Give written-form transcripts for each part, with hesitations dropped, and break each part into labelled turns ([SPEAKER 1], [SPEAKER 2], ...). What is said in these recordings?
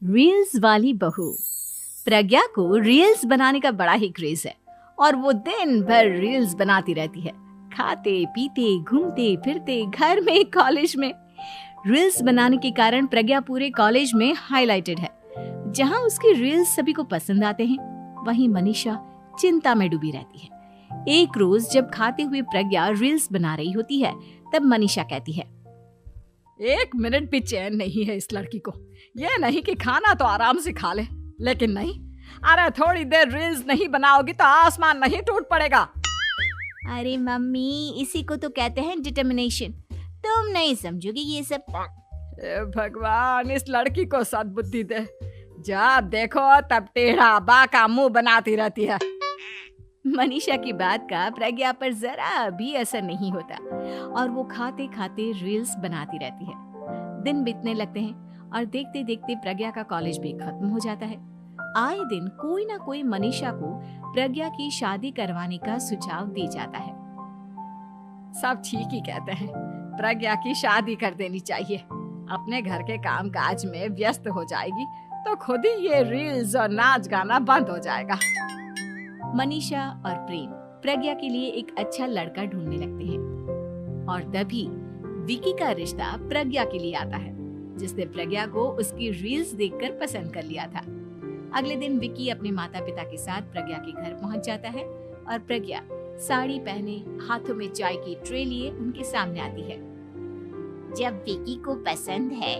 [SPEAKER 1] Reels वाली बहू। प्रज्ञा को रील्स बनाने का बड़ा ही क्रेज है और वो दिन भर रील्स बनाती रहती है। खाते पीते घूमते फिरते घर में कॉलेज में रील्स बनाने के कारण प्रज्ञा पूरे कॉलेज में हाईलाइटेड है। जहां उसकी रील्स सभी को पसंद आते हैं, वहीं मनीषा चिंता में डूबी रहती है। एक रोज जब खाते हुए प्रज्ञा रील्स बना रही होती है, तब मनीषा कहती है,
[SPEAKER 2] 1 मिनट भी चैन नहीं है इस लड़की को। ये नहीं कि खाना तो आराम से खा ले, लेकिन नहीं, अरे थोड़ी देर रील्स नहीं बनाओगी तो आसमान नहीं टूट पड़ेगा।
[SPEAKER 1] अरे मम्मी, इसी को तो कहते हैं डिटर्मिनेशन। तुम नहीं समझोगी ये सब।
[SPEAKER 2] भगवान, इस लड़की को सद्बुद्धि दे। जब देखो तब टेढ़ा बाका मुंह बनाती रहती है।
[SPEAKER 1] मनीषा की बात का प्रज्ञा पर जरा भी असर नहीं होता और वो खाते खाते रील्स बनाती रहती है। दिन बीतने लगते हैं और देखते देखते प्रज्ञा का कॉलेज भी खत्म हो जाता है। आए दिन कोई ना कोई मनीषा को प्रज्ञा की शादी करवाने का सुझाव दे जाता है।
[SPEAKER 2] सब ठीक ही कहते हैं, प्रज्ञा की शादी कर देनी चाहिए। अपने घर के काम काज में व्यस्त हो जाएगी तो खुद ही ये रील्स और नाच गाना बंद हो जाएगा।
[SPEAKER 1] मनीषा और प्रेम प्रज्ञा के लिए एक अच्छा लड़का ढूंढने लगते हैं और तभी विकी का रिश्ता प्रज्ञा के लिए आता है, जिसने प्रज्ञा को उसकी रील्स देखकर पसंद कर लिया था। अगले दिन विकी अपने माता पिता के साथ प्रज्ञा के घर पहुंच जाता है और प्रज्ञा साड़ी पहने हाथों में चाय की ट्रे लिए उनके सामने आती है।
[SPEAKER 3] जब विकी को पसंद है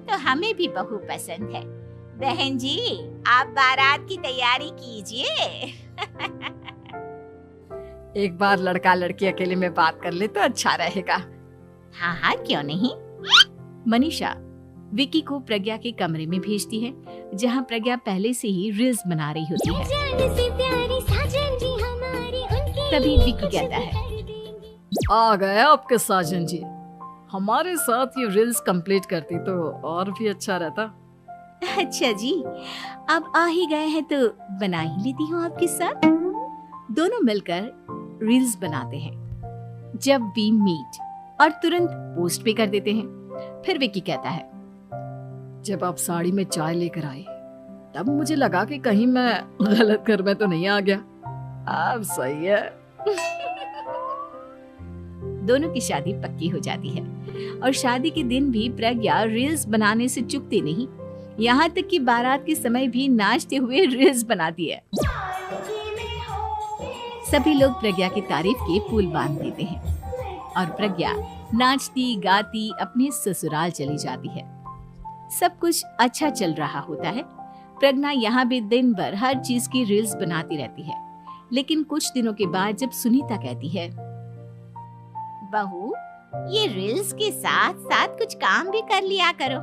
[SPEAKER 3] तो हमें भी बहू पसंद है। बहन जी, आप बारात की तैयारी कीजिए।
[SPEAKER 2] एक बार लड़का लड़की अकेले में बात कर ले तो अच्छा रहेगा।
[SPEAKER 3] हाँ हाँ, क्यों नहीं।
[SPEAKER 1] मनीषा विकी को प्रज्ञा के कमरे में भेजती है, जहां प्रज्ञा पहले से ही रील्स बना रही होती है। तभी विकी कहता है,
[SPEAKER 2] आ गए आपके साजन जी। हमारे साथ ये रील्स कंप्लीट करती तो और भी अच्छा रहता।
[SPEAKER 1] अच्छा जी, अब आ ही गए हैं तो बना ही लेती हूँ आपके साथ। दोनों मिलकर रील्स बनाते हैं। जब वी मीट और तुरंत पोस्ट भी कर देते हैं। फिर विकी कहता है,
[SPEAKER 2] जब आप साड़ी में चाय लेकर आए तब मुझे लगा कि कहीं मैं गलत घर में तो नहीं आ गया। अब सही है।
[SPEAKER 1] दोनों की शादी पक्की हो जाती है और शादी के दिन भी प्रज्ञा रील्स बनाने से चूकती नहीं। यहाँ तक कि बारात के समय भी नाचते हुए रील्स बनाती है। सभी लोग प्रज्ञा की तारीफ के पुल बांध देते हैं और प्रज्ञा नाचती गाती अपने ससुराल चली जाती है। सब कुछ अच्छा चल रहा होता है। प्रज्ञा यहाँ भी दिन भर हर चीज की रील्स बनाती रहती है। लेकिन कुछ दिनों के बाद जब सुनीता कहती है,
[SPEAKER 3] बहू, ये रील्स के साथ साथ कुछ काम भी कर लिया करो।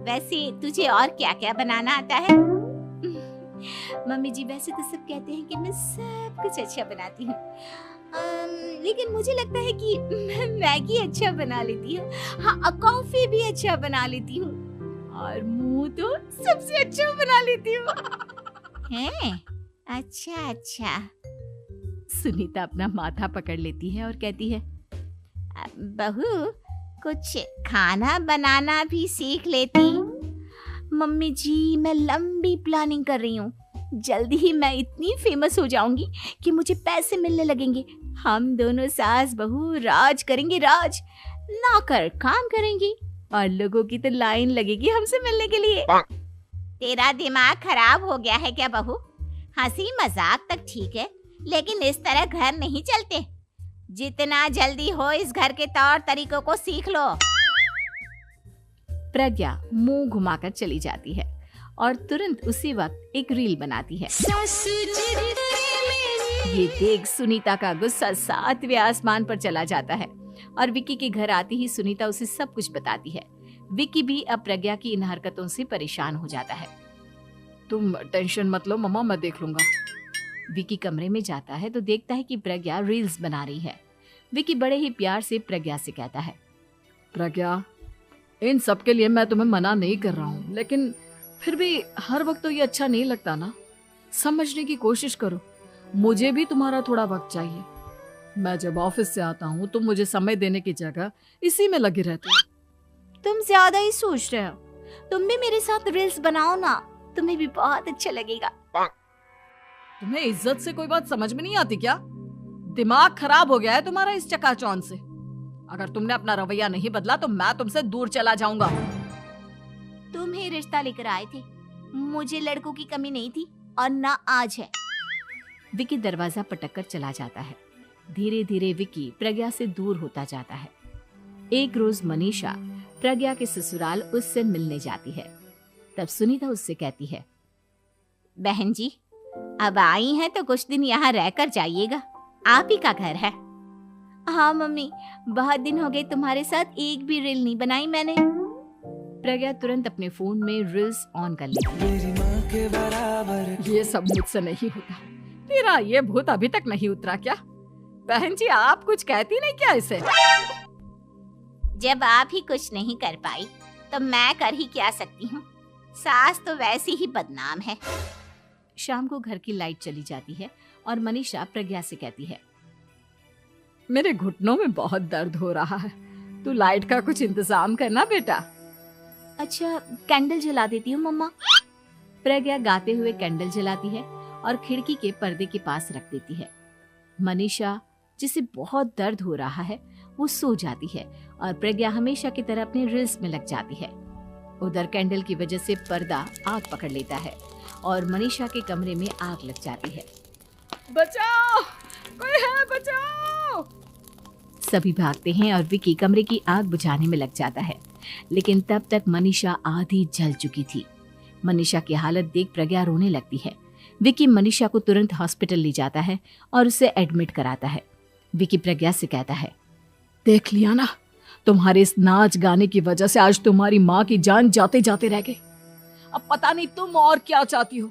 [SPEAKER 3] वैसे तुझे और क्या क्या बनाना आता है?
[SPEAKER 1] मम्मी जी, वैसे तो सब कहते हैं कि मैं सब कुछ अच्छा बनाती हूँ, लेकिन मुझे लगता है कि मैं मैगी अच्छा बना लेती हूँ। हाँ, कॉफी भी अच्छा बना लेती हूँ और मुंह तो सबसे अच्छा बना लेती हूँ।
[SPEAKER 3] हैं? अच्छा अच्छा।
[SPEAKER 1] सुनीता अपना माथा पकड़ लेती है और कहती है,
[SPEAKER 3] बहू, कुछ खाना बनाना भी सीख लेती।
[SPEAKER 1] मम्मी जी, मैं लंबी प्लानिंग कर रही हूँ। जल्दी ही मैं इतनी फेमस हो जाऊंगी कि मुझे पैसे मिलने लगेंगे। हम दोनों सास बहू राज करेंगे, राज। नौकर काम करेंगे और लोगों की तो लाइन लगेगी हमसे मिलने के लिए।
[SPEAKER 3] तेरा दिमाग खराब हो गया है क्या बहू? हंसी मजाक तक ठीक है, लेकिन इस तरह घर नहीं चलते। जितना जल्दी हो इस घर के तौर तरीकों को सीख लो।
[SPEAKER 1] प्रज्ञा मुंह घुमाकर चली जाती है और तुरंत उसी वक्त एक रील बनाती है। ये देख सुनीता का गुस्सा 7वें आसमान पर चला जाता है और विकी के घर आती ही सुनीता उसे सब कुछ बताती है। विकी भी अब प्रज्ञा की इन हरकतों से परेशान हो जाता है।
[SPEAKER 2] तुम टेंशन मत लो मम्मा, मैं देख लूंगा।
[SPEAKER 1] विकी कमरे में जाता है तो देखता है कि प्रज्ञा रील्स बना रही है। विकी बड़े ही प्यार से प्रज्ञा से कहता है,
[SPEAKER 2] प्रज्ञा, इन सब के लिए मैं तुम्हें मना नहीं कर रहा हूँ, लेकिन फिर भी हर वक्त तो ये अच्छा नहीं लगता ना। समझने की कोशिश करो, मुझे भी तुम्हारा थोड़ा वक्त चाहिए। मैं जब ऑफिस से आता हूँ तो मुझे समय देने की जगह इसी में लगी रहती है।
[SPEAKER 1] तुम ज्यादा ही सोच रहे हो। तुम भी मेरे साथ रील्स बनाओ ना, तुम्हें भी बहुत अच्छा लगेगा।
[SPEAKER 2] तुम्हें इज्जत से कोई बात समझ में नहीं आती क्या? दिमाग खराब हो गया है तुम्हारा इस चकाचौंध से। अगर तुमने अपना रवैया नहीं बदला तो मैं तुमसे दूर चला जाऊंगा।
[SPEAKER 3] तुम ही रिश्ता लेकर आए थे, मुझे लड़कों की कमी नहीं थी और ना आज है।
[SPEAKER 1] विकी दरवाजा पटक कर चला जाता है। धीरे धीरे विकी प्रज्ञा से दूर होता जाता है। एक रोज मनीषा प्रज्ञा के ससुराल उससे मिलने जाती है। तब सुनीता उससे कहती है,
[SPEAKER 3] बहन जी, अब आई हैं तो कुछ दिन यहाँ रहकर जाइएगा, आप ही का घर है।
[SPEAKER 1] हाँ मम्मी, बहुत दिन हो गए तुम्हारे साथ एक भी रील नहीं बनाई मैंने। प्रज्ञा तुरंत अपने फोन में रील्स ऑन कर लेती है।
[SPEAKER 2] ये सब मुझसे नहीं होता। तेरा ये भूत अभी तक नहीं उतरा क्या? बहन जी, आप कुछ कहती नहीं क्या इसे?
[SPEAKER 3] जब आप ही कुछ नहीं कर पाई तो मैं कर ही क्या सकती हूँ। सास तो वैसी ही बदनाम है।
[SPEAKER 1] शाम को घर की लाइट चली जाती है और मनीषा प्रज्ञा से कहती है,
[SPEAKER 2] मेरे घुटनों में बहुत दर्द हो रहा है, तू लाइट का कुछ इंतजाम करना बेटा।
[SPEAKER 1] अच्छा, कैंडल जला देती हूँ मम्मा। प्रज्ञा गाते हुए कैंडल जलाती है और खिड़की के पर्दे के पास रख देती है। मनीषा, जिसे बहुत दर्द हो रहा है, वो सो जाती है और प्रज्ञा हमेशा की तरह अपने रील्स में लग जाती है। उधर कैंडल की वजह से पर्दा आग पकड़ लेता है और मनीषा के कमरे में आग लग जाती है।
[SPEAKER 2] बचाओ, कोई है, बचाओ।
[SPEAKER 1] सभी भागते हैं और विकी कमरे की आग बुझाने में लग जाता है, लेकिन तब तक मनीषा आधी जल चुकी थी। मनीषा की हालत देख प्रज्ञा रोने लगती है। विकी मनीषा को तुरंत हॉस्पिटल ले जाता है और उसे एडमिट कराता है। विकी प्रज्ञा से कहता है,
[SPEAKER 2] देख लिया ना, तुम्हारे इस नाच गाने की वजह से आज तुम्हारी माँ की जान जाते जाते रह गई। अब पता नहीं तुम और क्या चाहती हो।